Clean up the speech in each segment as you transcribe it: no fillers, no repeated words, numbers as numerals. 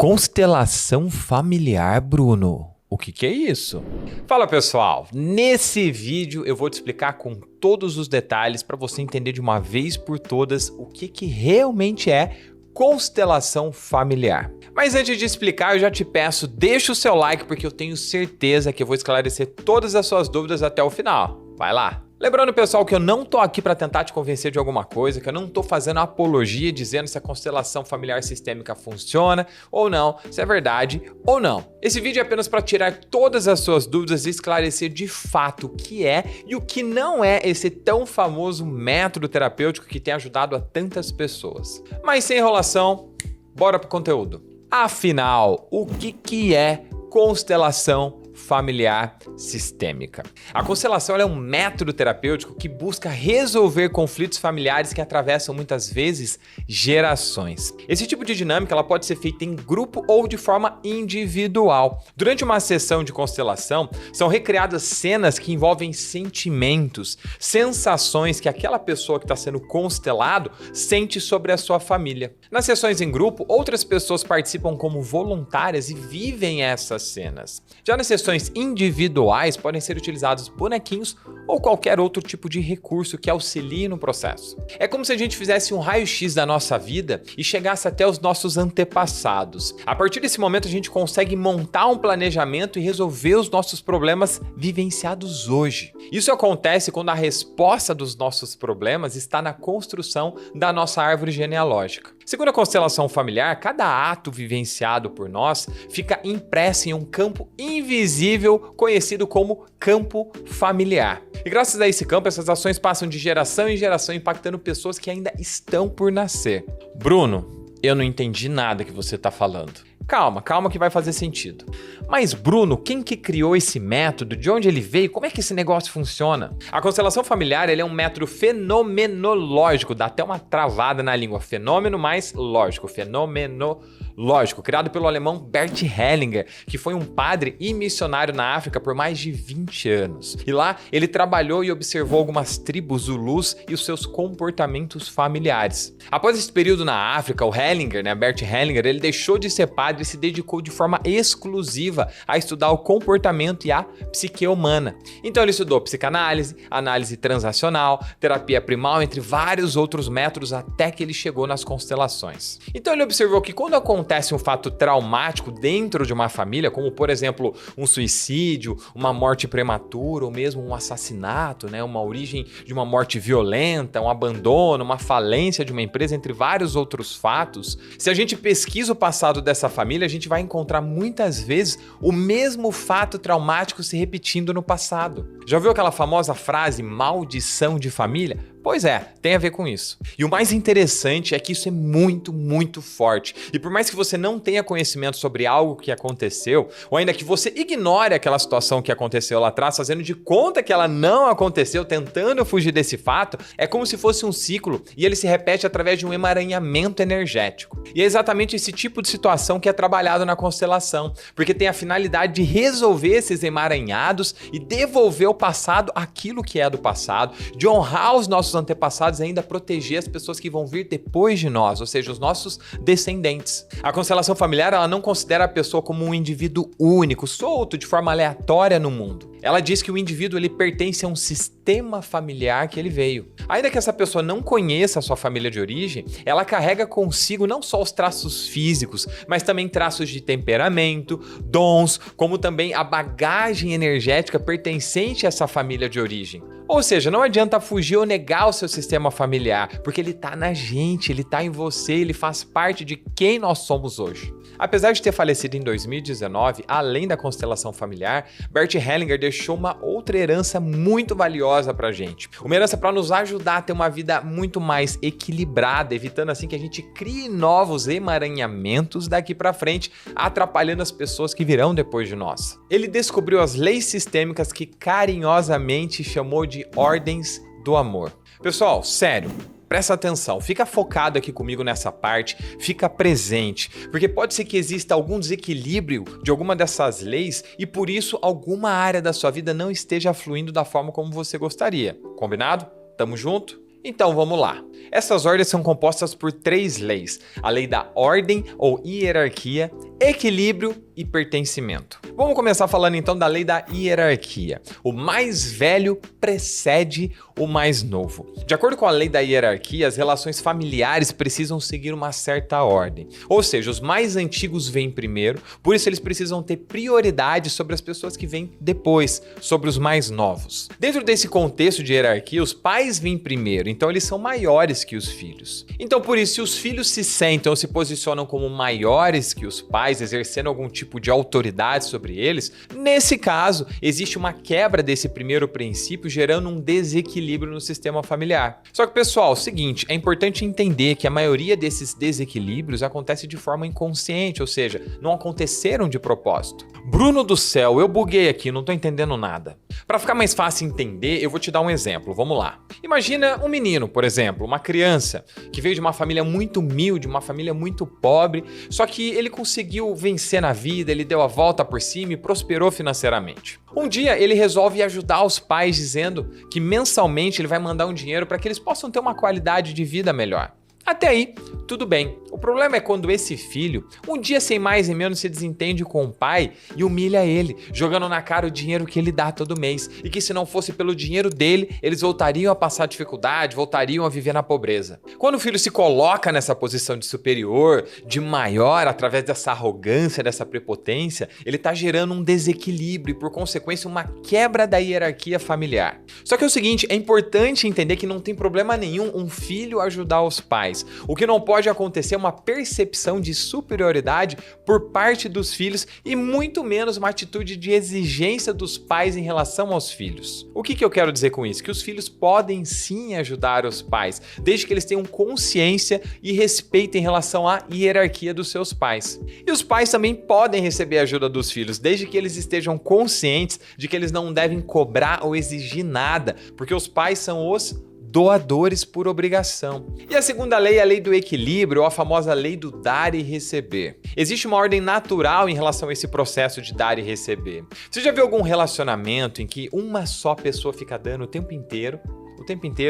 Constelação familiar, Bruno. O que é isso? Fala pessoal, nesse vídeo eu vou te explicar com todos os detalhes para você entender de uma vez por todas o que realmente é constelação familiar. Mas antes de explicar, eu já te peço, deixa o seu like porque eu tenho certeza que eu vou esclarecer todas as suas dúvidas até o final. Vai lá! Lembrando, pessoal, que eu não tô aqui para tentar te convencer de alguma coisa, que eu não tô fazendo apologia dizendo se a constelação familiar sistêmica funciona ou não, se é verdade ou não. Esse vídeo é apenas para tirar todas as suas dúvidas e esclarecer de fato o que é e o que não é esse tão famoso método terapêutico que tem ajudado a tantas pessoas. Mas sem enrolação, bora pro conteúdo. Afinal, o que é constelação familiar sistêmica? A constelação é um método terapêutico que busca resolver conflitos familiares que atravessam muitas vezes gerações. Esse tipo de dinâmica ela pode ser feita em grupo ou de forma individual. Durante uma sessão de constelação, são recriadas cenas que envolvem sentimentos, sensações que aquela pessoa que está sendo constelado sente sobre a sua família. Nas sessões em grupo, outras pessoas participam como voluntárias e vivem essas cenas. Já nas sessões individuais podem ser utilizados bonequinhos ou qualquer outro tipo de recurso que auxilie no processo. É como se a gente fizesse um raio-x da nossa vida e chegasse até os nossos antepassados. A partir desse momento a gente consegue montar um planejamento e resolver os nossos problemas vivenciados hoje. Isso acontece quando a resposta dos nossos problemas está na construção da nossa árvore genealógica. Segundo a constelação familiar, cada ato vivenciado por nós fica impresso em um campo invisível conhecido como campo familiar. E graças a esse campo, essas ações passam de geração em geração, impactando pessoas que ainda estão por nascer. Bruno, eu não entendi nada que você está falando. Calma que vai fazer sentido. Mas Bruno, quem que criou esse método? De onde ele veio? Como é que esse negócio funciona? A constelação familiar ele é um método fenomenológico, dá até uma travada na língua. Fenômeno mais lógico, fenomenológico, criado pelo alemão Bert Hellinger, que foi um padre e missionário na África por mais de 20 anos. E lá ele trabalhou e observou algumas tribos zulus e os seus comportamentos familiares. Após esse período na África, o Hellinger, Bert Hellinger, ele deixou de ser padre e se dedicou de forma exclusiva a estudar o comportamento e a psique humana. Então ele estudou psicanálise, análise transacional, terapia primal, entre vários outros métodos até que ele chegou nas constelações. Então ele observou que quando acontece um fato traumático dentro de uma família, como por exemplo um suicídio, uma morte prematura ou mesmo um assassinato, uma origem de uma morte violenta, um abandono, uma falência de uma empresa, entre vários outros fatos, se a gente pesquisa o passado dessa família, a gente vai encontrar muitas vezes o mesmo fato traumático se repetindo no passado. Já ouviu aquela famosa frase maldição de família? Pois é, tem a ver com isso. E o mais interessante é que isso é muito, muito forte. E por mais que você não tenha conhecimento sobre algo que aconteceu, ou ainda que você ignore aquela situação que aconteceu lá atrás, fazendo de conta que ela não aconteceu, tentando fugir desse fato, é como se fosse um ciclo e ele se repete através de um emaranhamento energético. E é exatamente esse tipo de situação que é trabalhado na constelação, porque tem a finalidade de resolver esses emaranhados e devolver ao passado aquilo que é do passado, de honrar os nossos antepassados e ainda proteger as pessoas que vão vir depois de nós, ou seja, os nossos descendentes. A constelação familiar ela não considera a pessoa como um indivíduo único, solto de forma aleatória no mundo. Ela diz que o indivíduo ele pertence a um sistema familiar que ele veio. Ainda que essa pessoa não conheça a sua família de origem, ela carrega consigo não só os traços físicos, mas também traços de temperamento, dons, como também a bagagem energética pertencente a essa família de origem. Ou seja, não adianta fugir ou negar o seu sistema familiar, porque ele tá na gente, ele tá em você, ele faz parte de quem nós somos hoje. Apesar de ter falecido em 2019, além da constelação familiar, Bert Hellinger deixou uma outra herança muito valiosa pra gente. Uma herança para nos ajudar a ter uma vida muito mais equilibrada, evitando assim que a gente crie novos emaranhamentos daqui pra frente, atrapalhando as pessoas que virão depois de nós. Ele descobriu as leis sistêmicas que carinhosamente chamou de ordens do amor. Pessoal, sério, presta atenção, fica focado aqui comigo nessa parte, fica presente, porque pode ser que exista algum desequilíbrio de alguma dessas leis e por isso alguma área da sua vida não esteja fluindo da forma como você gostaria. Combinado? Tamo junto? Então vamos lá. Essas ordens são compostas por 3 leis: a lei da ordem ou hierarquia, equilíbrio e pertencimento. Vamos começar falando então da lei da hierarquia. O mais velho precede o mais novo. De acordo com a lei da hierarquia, as relações familiares precisam seguir uma certa ordem. Ou seja, os mais antigos vêm primeiro, por isso eles precisam ter prioridade sobre as pessoas que vêm depois, sobre os mais novos. Dentro desse contexto de hierarquia, os pais vêm primeiro, então eles são maiores que os filhos. Então, por isso, se os filhos se sentam ou se posicionam como maiores que os pais, exercendo algum tipo de autoridade sobre eles, nesse caso, existe uma quebra desse primeiro princípio, gerando um desequilíbrio no sistema familiar. Só que, pessoal, é o seguinte, é importante entender que a maioria desses desequilíbrios acontece de forma inconsciente, ou seja, não aconteceram de propósito. Bruno do céu, eu buguei aqui, não tô entendendo nada. Para ficar mais fácil entender, eu vou te dar um exemplo, vamos lá. Imagina um menino, por exemplo, uma criança que veio de uma família muito humilde, uma família muito pobre, só que ele conseguiu vencer na vida, ele deu a volta por cima e prosperou financeiramente. Um dia ele resolve ajudar os pais dizendo que mensalmente ele vai mandar um dinheiro para que eles possam ter uma qualidade de vida melhor. Até aí, tudo bem. O problema é quando esse filho, um dia sem mais nem menos, se desentende com o pai e humilha ele, jogando na cara o dinheiro que ele dá todo mês. E que se não fosse pelo dinheiro dele, eles voltariam a passar dificuldade, voltariam a viver na pobreza. Quando o filho se coloca nessa posição de superior, de maior, através dessa arrogância, dessa prepotência, ele está gerando um desequilíbrio e, por consequência, uma quebra da hierarquia familiar. Só que é o seguinte, é importante entender que não tem problema nenhum um filho ajudar os pais. O que não pode acontecer é uma percepção de superioridade por parte dos filhos e muito menos uma atitude de exigência dos pais em relação aos filhos. O que eu quero dizer com isso? Que os filhos podem sim ajudar os pais, desde que eles tenham consciência e respeito em relação à hierarquia dos seus pais. E os pais também podem receber a ajuda dos filhos, desde que eles estejam conscientes de que eles não devem cobrar ou exigir nada, porque os pais são os doadores por obrigação. E a segunda lei é a lei do equilíbrio, ou a famosa lei do dar e receber. Existe uma ordem natural em relação a esse processo de dar e receber. Você já viu algum relacionamento em que uma só pessoa fica dando o tempo inteiro,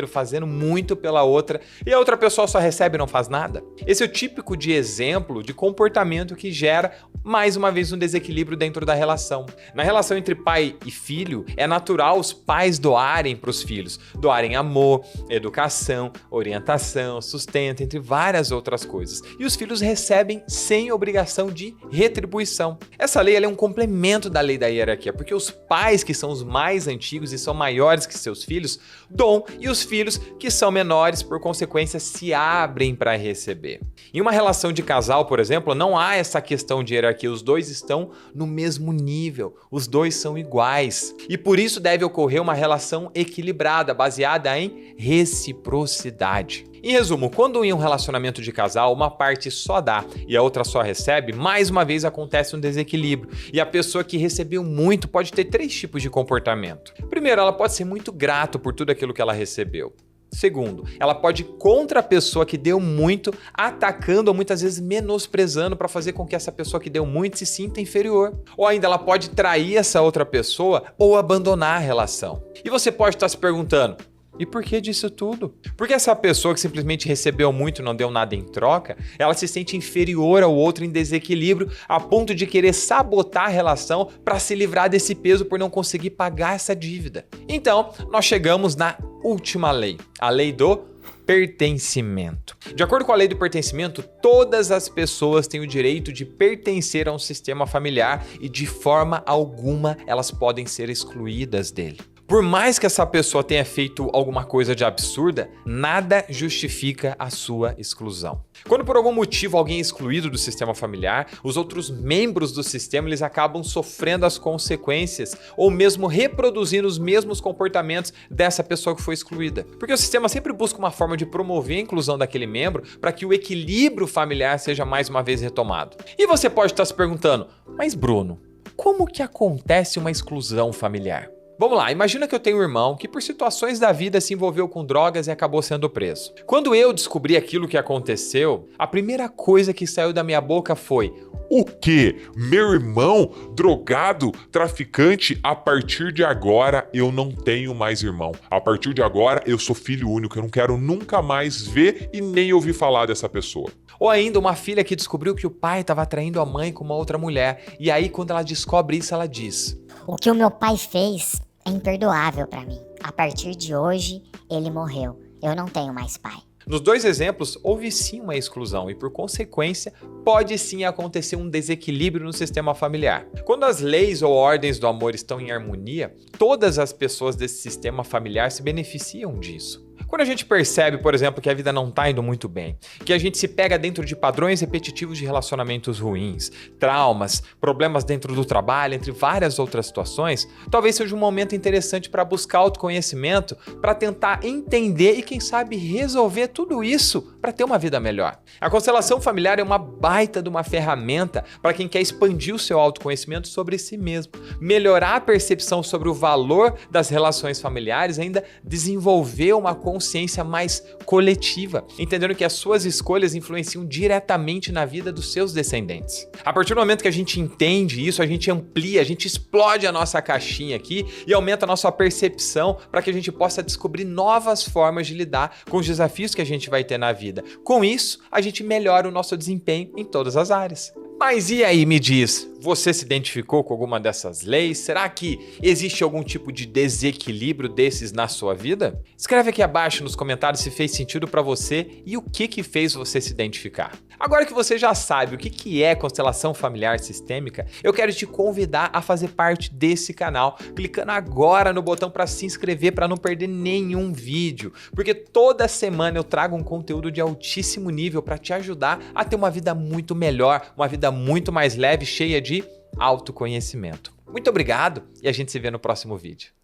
fazendo muito pela outra, e a outra pessoa só recebe e não faz nada? Esse é o típico de exemplo de comportamento que gera, mais uma vez, um desequilíbrio dentro da relação. Na relação entre pai e filho, é natural os pais doarem para os filhos, doarem amor, educação, orientação, sustento, entre várias outras coisas. E os filhos recebem sem obrigação de retribuição. Essa lei ela é um complemento da lei da hierarquia, porque os pais, que são os mais antigos e são maiores que seus filhos, doam, e os filhos, que são menores, por consequência, se abrem para receber. Em uma relação de casal, por exemplo, não há essa questão de hierarquia, os dois estão no mesmo nível, os dois são iguais. E por isso deve ocorrer uma relação equilibrada, baseada em reciprocidade. Em resumo, quando em um relacionamento de casal uma parte só dá e a outra só recebe, mais uma vez acontece um desequilíbrio. E a pessoa que recebeu muito pode ter 3 tipos de comportamento. Primeiro, ela pode ser muito grata por tudo aquilo que ela recebeu. Segundo, ela pode ir contra a pessoa que deu muito, atacando ou muitas vezes menosprezando para fazer com que essa pessoa que deu muito se sinta inferior. Ou ainda ela pode trair essa outra pessoa ou abandonar a relação. E você pode estar se perguntando, e por que disso tudo? Porque essa pessoa que simplesmente recebeu muito e não deu nada em troca, ela se sente inferior ao outro em desequilíbrio, a ponto de querer sabotar a relação para se livrar desse peso por não conseguir pagar essa dívida. Então, nós chegamos na última lei, a lei do pertencimento. De acordo com a lei do pertencimento, todas as pessoas têm o direito de pertencer a um sistema familiar e de forma alguma elas podem ser excluídas dele. Por mais que essa pessoa tenha feito alguma coisa de absurda, nada justifica a sua exclusão. Quando por algum motivo alguém é excluído do sistema familiar, os outros membros do sistema eles acabam sofrendo as consequências ou mesmo reproduzindo os mesmos comportamentos dessa pessoa que foi excluída. Porque o sistema sempre busca uma forma de promover a inclusão daquele membro para que o equilíbrio familiar seja mais uma vez retomado. E você pode estar se perguntando, mas Bruno, como que acontece uma exclusão familiar? Vamos lá, imagina que eu tenho um irmão que por situações da vida se envolveu com drogas e acabou sendo preso. Quando eu descobri aquilo que aconteceu, a primeira coisa que saiu da minha boca foi: O quê? Meu irmão? Drogado? Traficante? A partir de agora eu não tenho mais irmão. A partir de agora eu sou filho único. Eu não quero nunca mais ver e nem ouvir falar dessa pessoa. Ou ainda uma filha que descobriu que o pai estava traindo a mãe com uma outra mulher. E aí quando ela descobre isso, ela diz: O que o meu pai fez é imperdoável pra mim. A partir de hoje, ele morreu. Eu não tenho mais pai. Nos dois exemplos, houve sim uma exclusão e, por consequência, pode sim acontecer um desequilíbrio no sistema familiar. Quando as leis ou ordens do amor estão em harmonia, todas as pessoas desse sistema familiar se beneficiam disso. Quando a gente percebe, por exemplo, que a vida não está indo muito bem, que a gente se pega dentro de padrões repetitivos de relacionamentos ruins, traumas, problemas dentro do trabalho, entre várias outras situações, talvez seja um momento interessante para buscar autoconhecimento, para tentar entender e, quem sabe, resolver tudo isso para ter uma vida melhor. A constelação familiar é uma baita de uma ferramenta para quem quer expandir o seu autoconhecimento sobre si mesmo, melhorar a percepção sobre o valor das relações familiares, ainda desenvolver uma consciência mais coletiva, entendendo que as suas escolhas influenciam diretamente na vida dos seus descendentes. A partir do momento que a gente entende isso, a gente amplia, a gente explode a nossa caixinha aqui e aumenta a nossa percepção para que a gente possa descobrir novas formas de lidar com os desafios que a gente vai ter na vida. Com isso, a gente melhora o nosso desempenho em todas as áreas. Mas e aí, me diz, você se identificou com alguma dessas leis? Será que existe algum tipo de desequilíbrio desses na sua vida? Escreve aqui abaixo nos comentários se fez sentido para você e o que fez você se identificar. Agora que você já sabe o que é constelação familiar sistêmica, eu quero te convidar a fazer parte desse canal, clicando agora no botão para se inscrever para não perder nenhum vídeo, porque toda semana eu trago um conteúdo de altíssimo nível para te ajudar a ter uma vida muito melhor, uma vida muito mais leve, cheia de autoconhecimento. Muito obrigado e a gente se vê no próximo vídeo.